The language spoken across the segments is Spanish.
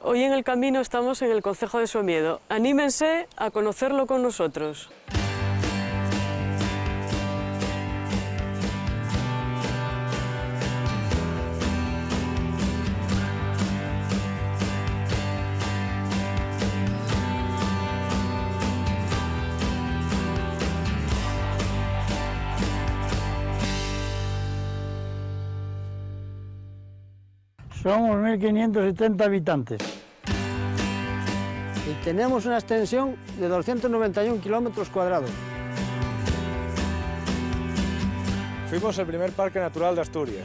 Hoy en el camino estamos en el concejo de Somiedo. Anímense a conocerlo con nosotros. Somos 1.570 habitantes. Y tenemos una extensión de 291 kilómetros cuadrados. Fuimos el primer parque natural de Asturias.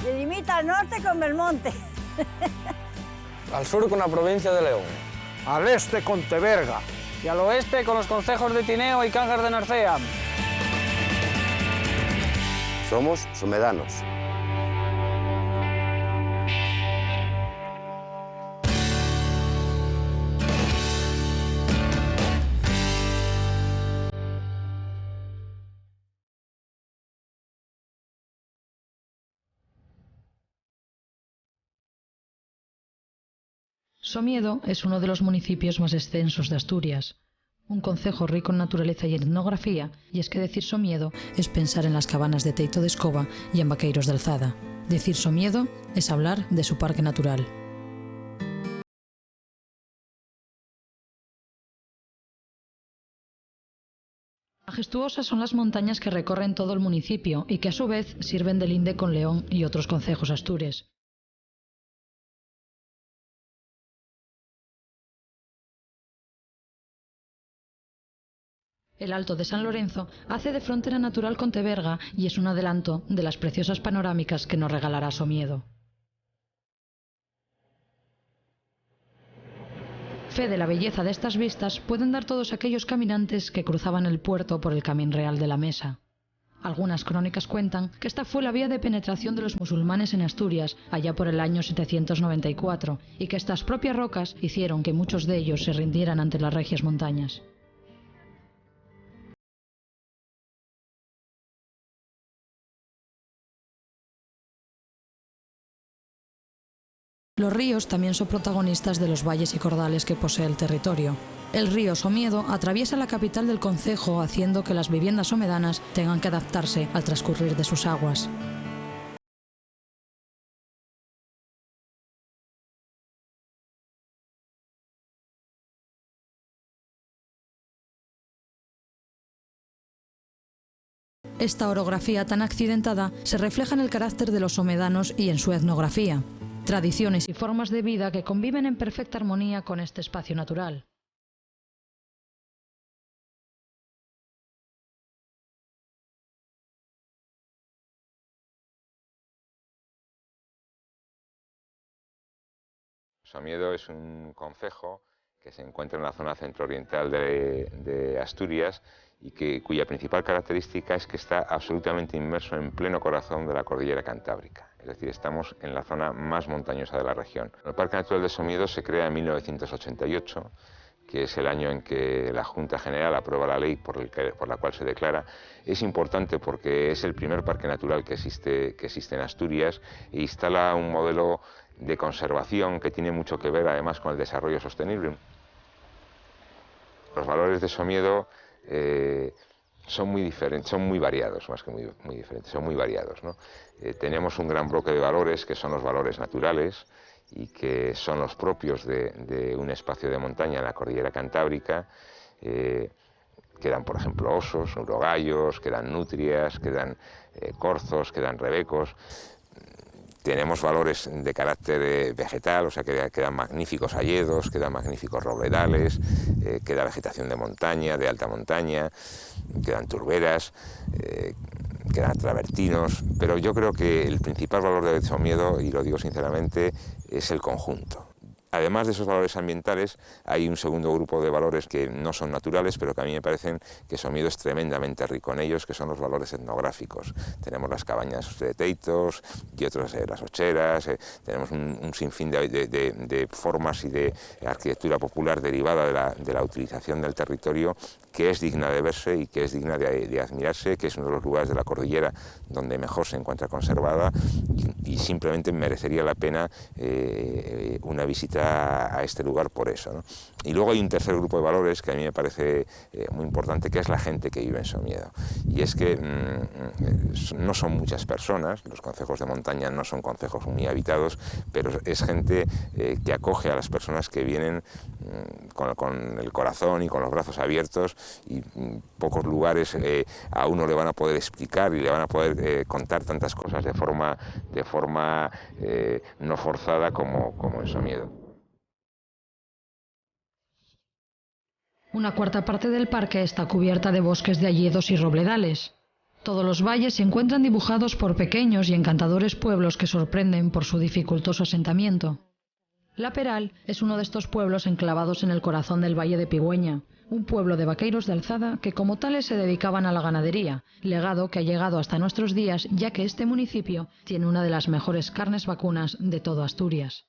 Y limita al norte con Belmonte. Al sur con la provincia de León. Al este con Teberga. Y al oeste con los concejos de Tineo y Cangas de Narcea. Somos somedanos. Somiedo es uno de los municipios más extensos de Asturias, un concejo rico en naturaleza y etnografía, y es que decir Somiedo es pensar en las cabanas de Teito de Escoba y en Vaqueiros de Alzada. Decir Somiedo es hablar de su parque natural. Majestuosas son las montañas que recorren todo el municipio y que a su vez sirven de linde con León y otros concejos astures. El Alto de San Lorenzo hace de frontera natural con Teberga y es un adelanto de las preciosas panorámicas que nos regalará Somiedo. Fe de la belleza de estas vistas pueden dar todos aquellos caminantes que cruzaban el puerto por el Camín Real de la Mesa. Algunas crónicas cuentan que esta fue la vía de penetración de los musulmanes en Asturias allá por el año 794 y que estas propias rocas hicieron que muchos de ellos se rindieran ante las regias montañas. Los ríos también son protagonistas de los valles y cordales que posee el territorio. El río Somiedo atraviesa la capital del concejo, haciendo que las viviendas somedanas tengan que adaptarse al transcurrir de sus aguas. Esta orografía tan accidentada se refleja en el carácter de los somedanos y en su etnografía. Tradiciones y formas de vida que conviven en perfecta armonía con este espacio natural. Somiedo es un concejo que se encuentra en la zona centro-oriental de Asturias y cuya principal característica es que está absolutamente inmerso en pleno corazón de la cordillera Cantábrica. Es decir, estamos en la zona más montañosa de la región. El Parque Natural de Somiedo se crea en 1988, que es el año en que la Junta General aprueba la ley por la cual se declara. Es importante porque es el primer parque natural que existe en Asturias e instala un modelo de conservación que tiene mucho que ver además con el desarrollo sostenible. Los valores de Somiedo son muy diferentes, son muy variados, más que muy diferentes, son muy variados, ¿no? Tenemos un gran bloque de valores que son los valores naturales y que son los propios de un espacio de montaña en la cordillera Cantábrica. Quedan, por ejemplo, osos, urogallos, quedan nutrias, quedan corzos, quedan rebecos. Tenemos valores de carácter vegetal, o sea, que quedan magníficos hayedos, quedan magníficos robledales, queda vegetación de montaña, de alta montaña, quedan turberas, quedan travertinos, pero yo creo que el principal valor de Somiedo, y lo digo sinceramente, es el conjunto. Además de esos valores ambientales, hay un segundo grupo de valores que no son naturales, pero que a mí me parecen que Somiedo es tremendamente rico en ellos, que son los valores etnográficos. Tenemos las cabañas de Teitos y otras, las ocheras, tenemos un sinfín de formas y de arquitectura popular derivada de la utilización del territorio, que es digna de verse y que es digna de admirarse, que es uno de los lugares de la cordillera donde mejor se encuentra conservada y simplemente merecería la pena una visita a este lugar por eso, ¿no? Y luego hay un tercer grupo de valores que a mí me parece muy importante, que es la gente que vive en Somiedo. Y es que no son muchas personas, los concejos de montaña no son concejos muy habitados, pero es gente que acoge a las personas que vienen con el corazón y con los brazos abiertos, y pocos lugares a uno le van a poder explicar y le van a poder contar tantas cosas de forma no forzada como en Somiedo. Una cuarta parte del parque está cubierta de bosques de hayedos y robledales. Todos los valles se encuentran dibujados por pequeños y encantadores pueblos que sorprenden por su dificultoso asentamiento. La Peral es uno de estos pueblos enclavados en el corazón del Valle de Pigüeña, un pueblo de vaqueiros de alzada que como tales se dedicaban a la ganadería, legado que ha llegado hasta nuestros días, ya que este municipio tiene una de las mejores carnes vacunas de todo Asturias.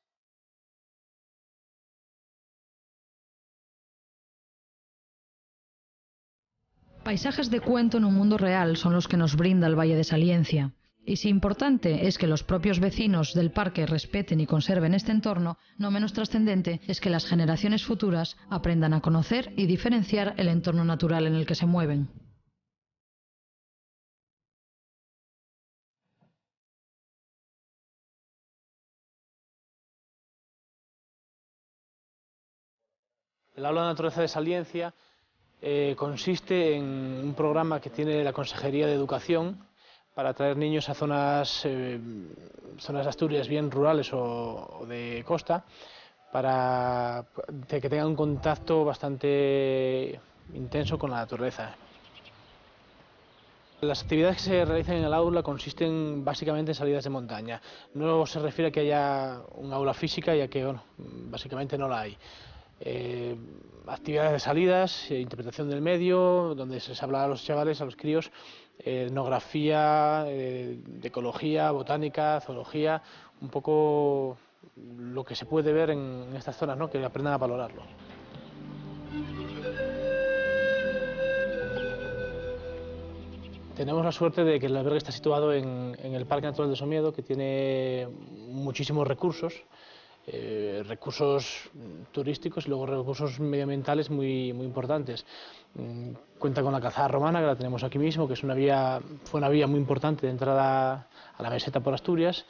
Paisajes de cuento en un mundo real son los que nos brinda el Valle de Saliencia. Y si importante es que los propios vecinos del parque respeten y conserven este entorno, no menos trascendente es que las generaciones futuras aprendan a conocer y diferenciar el entorno natural en el que se mueven. El Aula de Naturaleza de Saliencia consiste en un programa que tiene la Consejería de Educación para traer niños a zonas de Asturias bien rurales o de costa, para que tengan un contacto bastante intenso con la naturaleza. Las actividades que se realizan en el aula consisten básicamente en salidas de montaña. No se refiere a que haya un aula física, ya que bueno, básicamente no la hay. Actividades de salidas, interpretación del medio, donde se les habla a los chavales, a los críos, etnografía, de ecología, botánica, zoología, un poco lo que se puede ver en estas zonas, ¿no? Que aprendan a valorarlo. Tenemos la suerte de que el albergue está situado en el Parque Natural de Somiedo, que tiene muchísimos recursos. Recursos turísticos y luego recursos medioambientales muy importantes. Cuenta con la calzada romana, que la tenemos aquí mismo, que es fue una vía muy importante de entrada a la meseta por Asturias.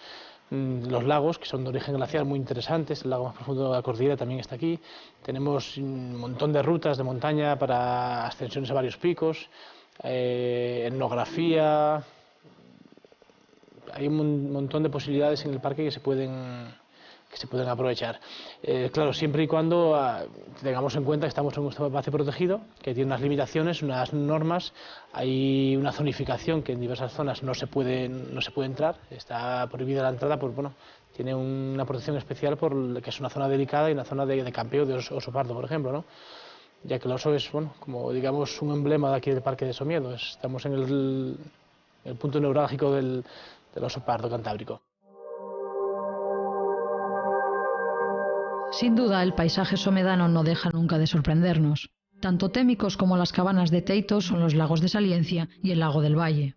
Los lagos, que son de origen glaciar, muy interesantes. El lago más profundo de la cordillera también está aquí. Tenemos un montón de rutas de montaña para ascensiones a varios picos, etnografía. Hay un montón de posibilidades en el parque que se pueden aprovechar. Claro, siempre y cuando tengamos en cuenta que estamos en un espacio protegido, que tiene unas limitaciones, unas normas, hay una zonificación que en diversas zonas no se puede entrar, está prohibida la entrada, pues bueno, tiene una protección especial que es una zona delicada y una zona de campeo de oso pardo, por ejemplo, ¿no? Ya que el oso es, bueno, como digamos un emblema de aquí del Parque de Somiedo, estamos en el punto neurálgico del oso pardo cantábrico. Sin duda, el paisaje somedano no deja nunca de sorprendernos. Tanto témicos como las cabanas de Teitos son los lagos de Saliencia y el lago del Valle.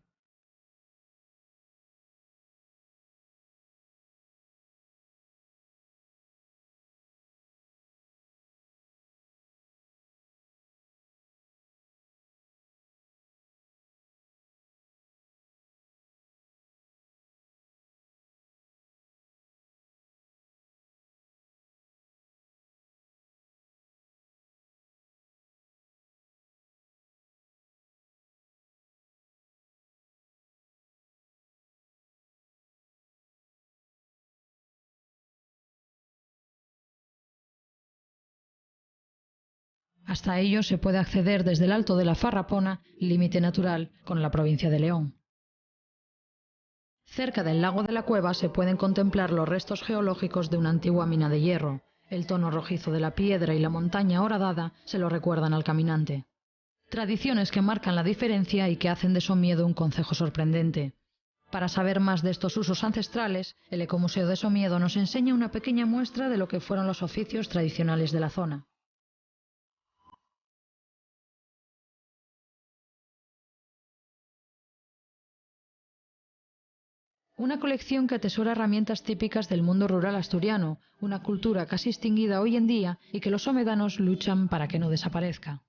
Hasta ello se puede acceder desde el Alto de la Farrapona, límite natural con la provincia de León. Cerca del lago de la Cueva se pueden contemplar los restos geológicos de una antigua mina de hierro. El tono rojizo de la piedra y la montaña horadada se lo recuerdan al caminante. Tradiciones que marcan la diferencia y que hacen de Somiedo un concejo sorprendente. Para saber más de estos usos ancestrales, el Ecomuseo de Somiedo nos enseña una pequeña muestra de lo que fueron los oficios tradicionales de la zona. Una colección que atesora herramientas típicas del mundo rural asturiano, una cultura casi extinguida hoy en día y que los somedanos luchan para que no desaparezca.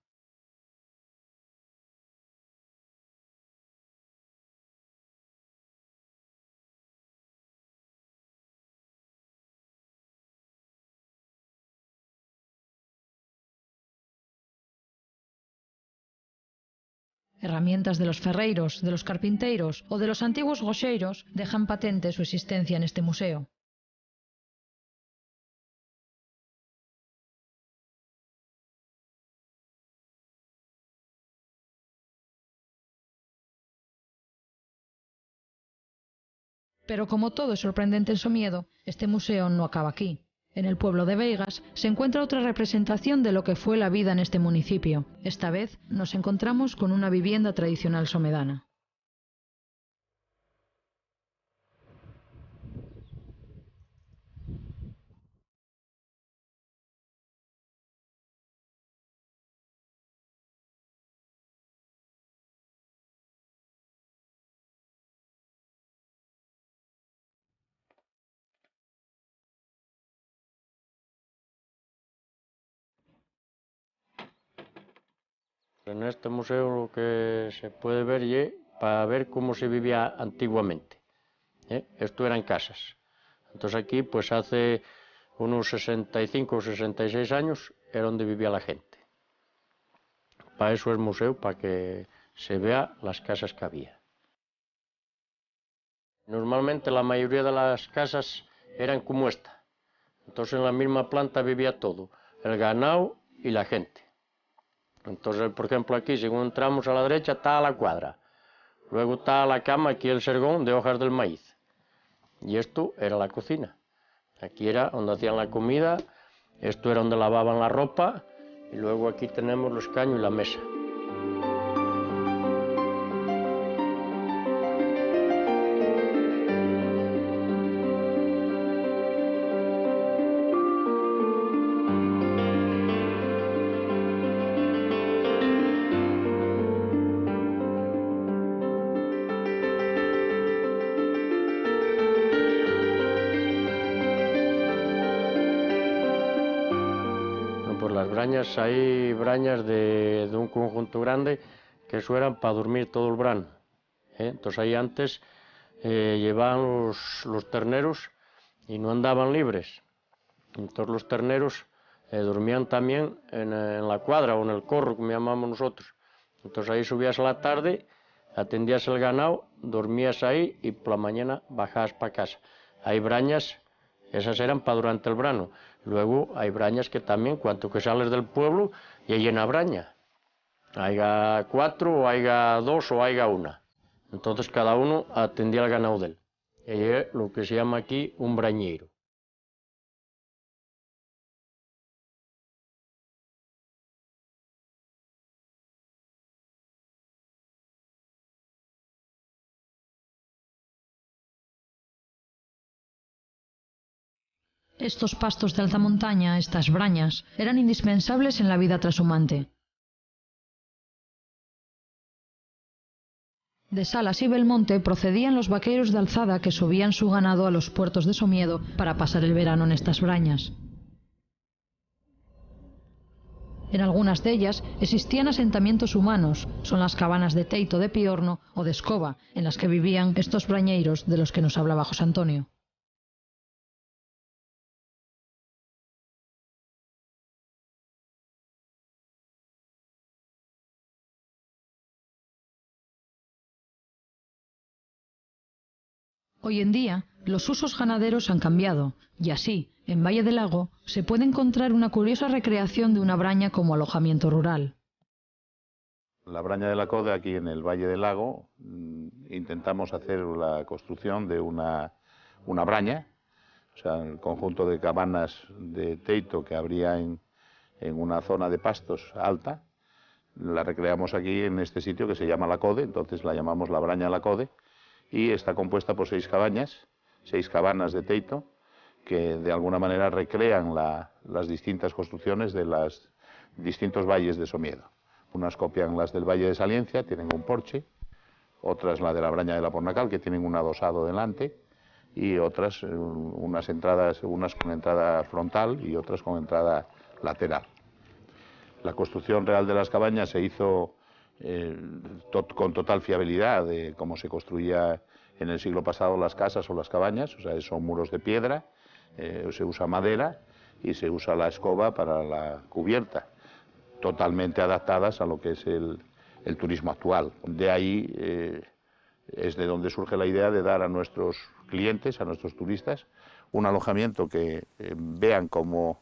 Herramientas de los ferreiros, de los carpinteiros o de los antiguos goxeiros dejan patente su existencia en este museo. Pero como todo es sorprendente en Somiedo, este museo no acaba aquí. En el pueblo de Veigas se encuentra otra representación de lo que fue la vida en este municipio. Esta vez nos encontramos con una vivienda tradicional somedana. En este museo lo que se puede ver es para ver cómo se vivía antiguamente. Esto eran casas. Entonces aquí, pues hace unos 65 o 66 años, era donde vivía la gente. Para eso es museo, para que se vea las casas que había. Normalmente la mayoría de las casas eran como esta. Entonces en la misma planta vivía todo, el ganado y la gente. Entonces, por ejemplo, aquí, según entramos a la derecha, está la cuadra. Luego está la cama, aquí el sergón de hojas del maíz. Y esto era la cocina. Aquí era donde hacían la comida, esto era donde lavaban la ropa, y luego aquí tenemos los caños y la mesa. Hay brañas de un conjunto grande que eso eran para dormir todo el verano. Entonces ahí antes llevaban los terneros y no andaban libres. Entonces los terneros dormían también en la cuadra o en el corro, como llamamos nosotros. Entonces ahí subías a la tarde, atendías el ganado, dormías ahí y por la mañana bajabas para casa. Hay brañas, esas eran para durante el verano. Luego hay brañas que también, cuanto que sales del pueblo, y hay una braña. Haiga 4, o haiga 2, o haiga 1. Entonces cada uno atendía al ganado de él. Y es lo que se llama aquí un brañeiro. Estos pastos de alta montaña, estas brañas, eran indispensables en la vida trashumante. De Salas y Belmonte procedían los vaqueros de alzada que subían su ganado a los puertos de Somiedo para pasar el verano en estas brañas. En algunas de ellas existían asentamientos humanos, son las cabanas de Teito de Piorno o de Escoba, en las que vivían estos brañeiros de los que nos hablaba José Antonio. Hoy en día, los usos ganaderos han cambiado, y así, en Valle del Lago, se puede encontrar una curiosa recreación de una braña como alojamiento rural. La Braña de la Code, aquí en el Valle del Lago, intentamos hacer la construcción de una braña o sea, el conjunto de cabanas de teito que habría en una zona de pastos alta, la recreamos aquí en este sitio que se llama La Code, entonces la llamamos La Braña La Code, y está compuesta por 6 cabanas de teito, que de alguna manera recrean las distintas construcciones de los distintos valles de Somiedo. Unas copian las del Valle de Saliencia, tienen un porche, otras la de la Braña de la Pornacal, que tienen un adosado delante, y otras unas con entrada frontal y otras con entrada lateral. La construcción real de las cabañas se hizo con total fiabilidad de cómo se construía en el siglo pasado las casas o las cabañas, o sea, son muros de piedra, se usa madera y se usa la escoba para la cubierta, totalmente adaptadas a lo que es el turismo actual. De ahí es de donde surge la idea de dar a nuestros clientes, a nuestros turistas, un alojamiento que vean cómo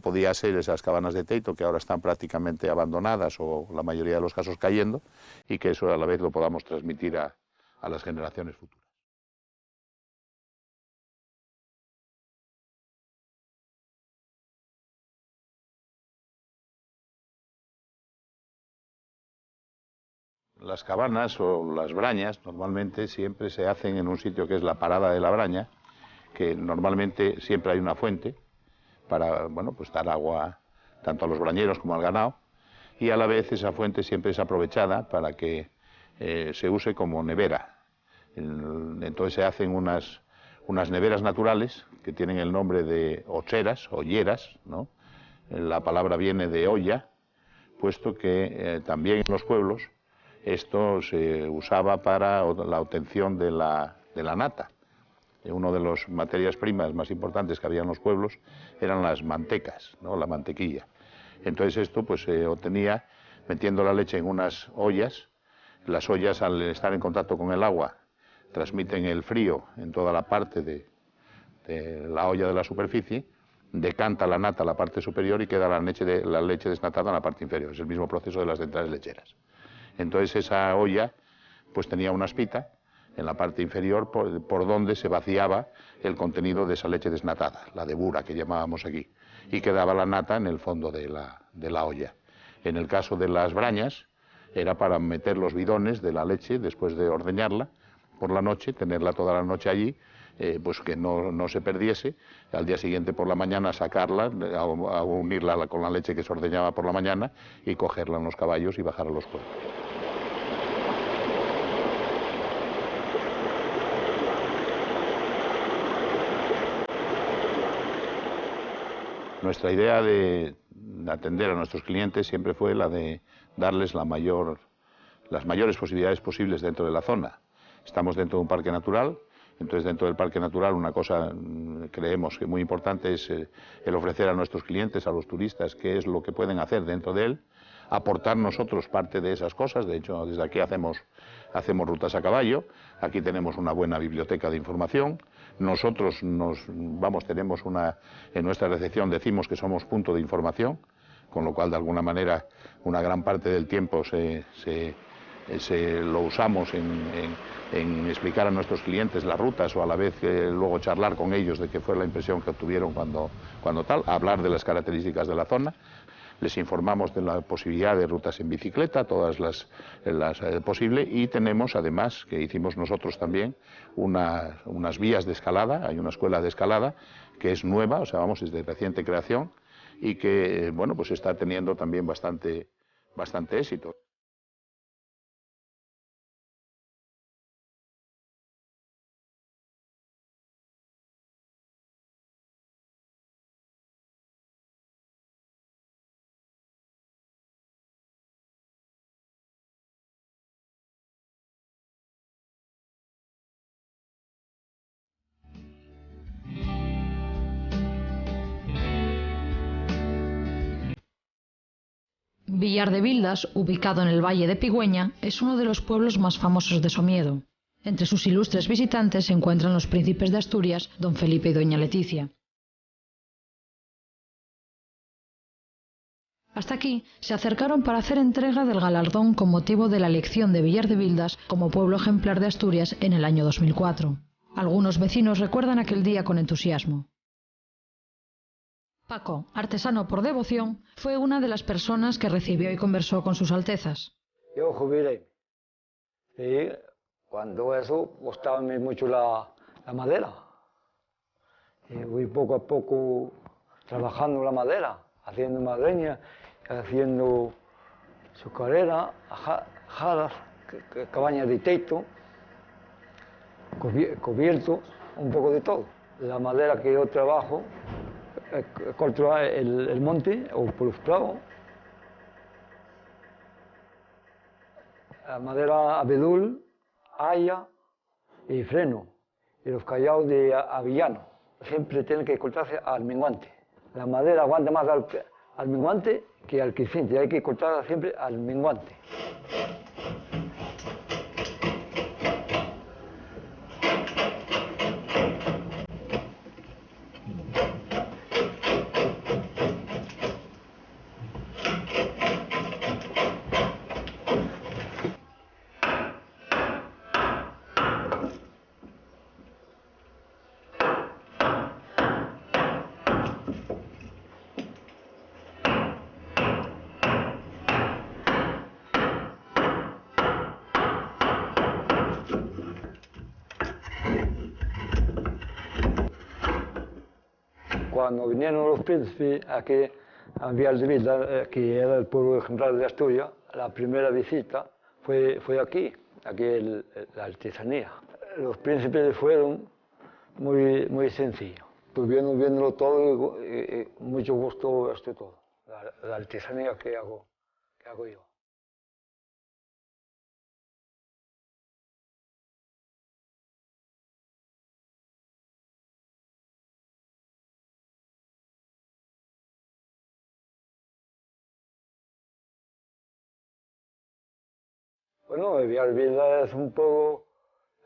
podía ser esas cabanas de teito que ahora están prácticamente abandonadas o la mayoría de los casos cayendo, y que eso a la vez lo podamos transmitir a las generaciones futuras. Las cabanas o las brañas normalmente siempre se hacen en un sitio que es la parada de la braña, que normalmente siempre hay una fuente para, bueno, pues dar agua tanto a los brañeros como al ganado, y a la vez esa fuente siempre es aprovechada para que se use como nevera. Entonces se hacen unas neveras naturales que tienen el nombre de ocheras, olleras, ¿no? La palabra viene de olla, puesto que también en los pueblos esto se usaba para la obtención de la nata. Una de las materias primas más importantes que había en los pueblos eran las mantecas, ¿no? La mantequilla. Entonces esto pues se obtenía metiendo la leche en unas ollas. Las ollas, al estar en contacto con el agua, transmiten el frío en toda la parte de la olla de la superficie, decanta la nata a la parte superior y queda la leche desnatada en la parte inferior. Es el mismo proceso de las centrales lecheras. Entonces esa olla pues tenía una espita en la parte inferior por donde se vaciaba el contenido de esa leche desnatada, la de bura que llamábamos aquí, y quedaba la nata en el fondo de la olla. En el caso de las brañas era para meter los bidones de la leche después de ordeñarla por la noche, tenerla toda la noche allí, pues que no se perdiese, al día siguiente por la mañana sacarla, a unirla con la leche que se ordeñaba por la mañana y cogerla en los caballos y bajar a los pueblos. Nuestra idea de atender a nuestros clientes siempre fue la de darles las mayores posibilidades posibles dentro de la zona. Estamos dentro de un parque natural, entonces dentro del parque natural una cosa creemos que muy importante es el ofrecer a nuestros clientes, a los turistas, qué es lo que pueden hacer dentro de él, aportar nosotros parte de esas cosas. De hecho, desde aquí hacemos rutas a caballo, aquí tenemos una buena biblioteca de información. Nosotros tenemos en nuestra recepción decimos que somos punto de información, con lo cual de alguna manera una gran parte del tiempo lo usamos en explicar a nuestros clientes las rutas o a la vez luego charlar con ellos de qué fue la impresión que obtuvieron cuando tal, hablar de las características de la zona. Les informamos de la posibilidad de rutas en bicicleta, todas las posibles, y tenemos además, que hicimos nosotros también, unas vías de escalada. Hay una escuela de escalada que es nueva, o sea, es de reciente creación, y que, bueno, pues está teniendo también bastante éxito. Villar de Bildas, ubicado en el Valle de Pigüeña, es uno de los pueblos más famosos de Somiedo. Entre sus ilustres visitantes se encuentran los príncipes de Asturias, don Felipe y doña Leticia. Hasta aquí se acercaron para hacer entrega del galardón con motivo de la elección de Villar de Bildas como pueblo ejemplar de Asturias en el año 2004. Algunos vecinos recuerdan aquel día con entusiasmo. Paco, artesano por devoción, fue una de las personas que recibió y conversó con sus altezas. Yo jubilé. Y cuando eso gustaba mucho la madera. Y fui poco a poco trabajando la madera, haciendo madreña, haciendo azucarera, jaras, cabañas de techo, cubierto, un poco de todo. La madera que yo trabajo, corto el monte o por los clavos. La madera abedul, haya y freno, y los callados de avellano. Siempre tienen que cortarse al menguante. La madera aguanta más al menguante que al creciente, hay que cortarla siempre al menguante. Cuando vinieron los príncipes aquí a Villaverde, que era el pueblo ejemplar de Asturias, la primera visita fue aquí la artesanía. Los príncipes fueron muy sencillos. Estuvieron viéndolo todo y mucho gusto esto todo, la artesanía que hago yo. Bueno, Villaverde es un pueblo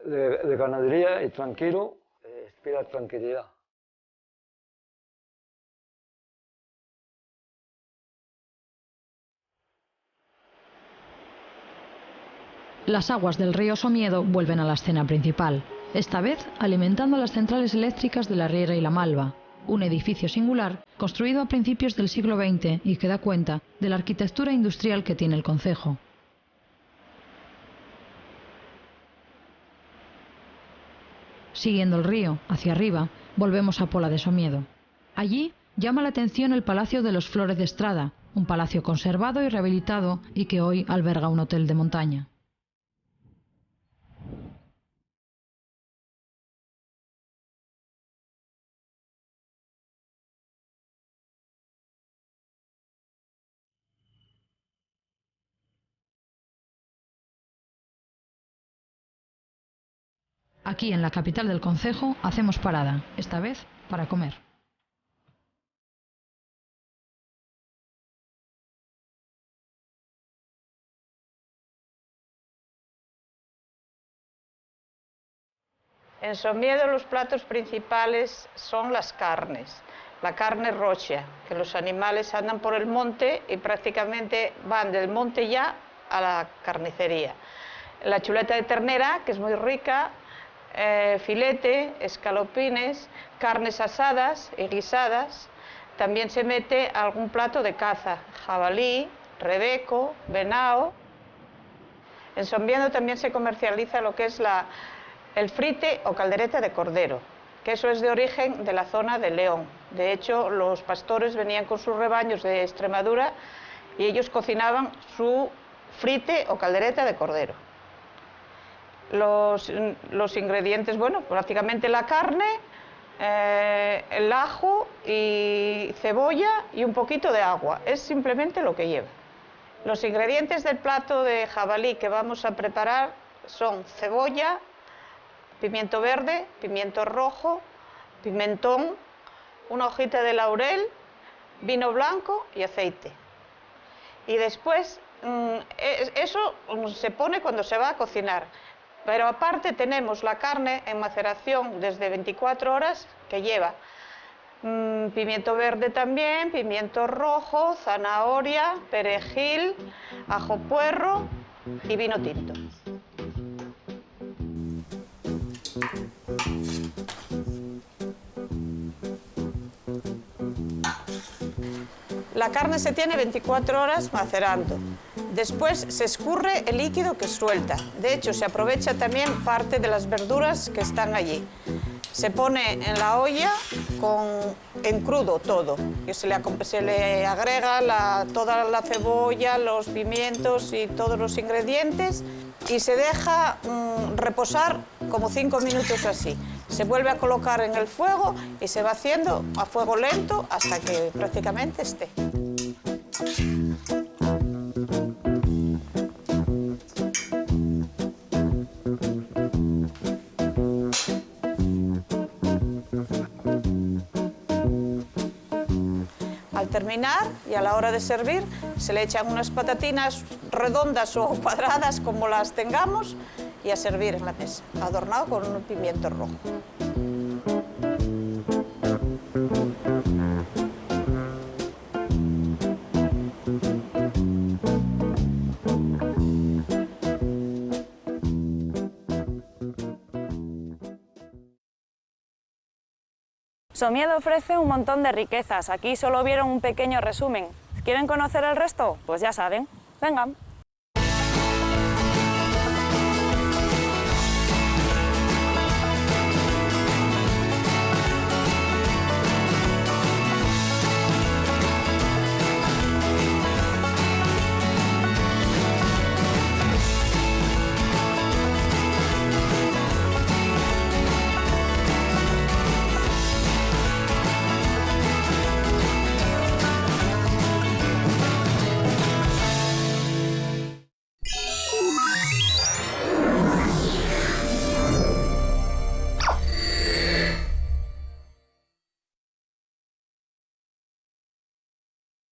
de ganadería y tranquilo, inspira tranquilidad. Las aguas del río Somiedo vuelven a la escena principal, esta vez alimentando las centrales eléctricas de la Riera y la Malva, un edificio singular construido a principios del siglo XX y que da cuenta de la arquitectura industrial que tiene el concejo. Siguiendo el río, hacia arriba, volvemos a Pola de Somiedo. Allí llama la atención el Palacio de los Flores de Estrada, un palacio conservado y rehabilitado y que hoy alberga un hotel de montaña. Aquí, en la capital del concejo, hacemos parada, esta vez para comer. En Somiedo los platos principales son las carnes. La carne rocha, que los animales andan por el monte y prácticamente van del monte ya a la carnicería. La chuleta de ternera, que es muy rica, filete, escalopines, carnes asadas y guisadas. También se mete algún plato de caza, jabalí, rebeco, venao. En Somiedo también se comercializa lo que es el frite o caldereta de cordero, que eso es de origen de la zona de León. De hecho, los pastores venían con sus rebaños de Extremadura y ellos cocinaban su frite o caldereta de cordero. Los ingredientes, bueno, prácticamente la carne, el ajo y cebolla y un poquito de agua. Es simplemente lo que lleva. Los ingredientes del plato de jabalí que vamos a preparar son cebolla, pimiento verde, pimiento rojo, pimentón, una hojita de laurel, vino blanco y aceite. Y después, eso se pone cuando se va a cocinar. Pero aparte tenemos la carne en maceración desde 24 horas que lleva pimiento verde también, pimiento rojo, zanahoria, perejil, ajo puerro y vino tinto. La carne se tiene 24 horas macerando. Después se escurre el líquido que suelta. De hecho, se aprovecha también parte de las verduras que están allí. Se pone en la olla en crudo todo. Y se le agrega toda la cebolla, los pimientos y todos los ingredientes y se deja reposar como 5 minutos así. Se vuelve a colocar en el fuego y se va haciendo a fuego lento hasta que prácticamente esté. Al terminar y a la hora de servir se le echan unas patatinas redondas o cuadradas como las tengamos y a servir en la mesa, adornado con un pimiento rojo. Somiedo ofrece un montón de riquezas. Aquí solo vieron un pequeño resumen. ¿Quieren conocer el resto? Pues ya saben. Vengan.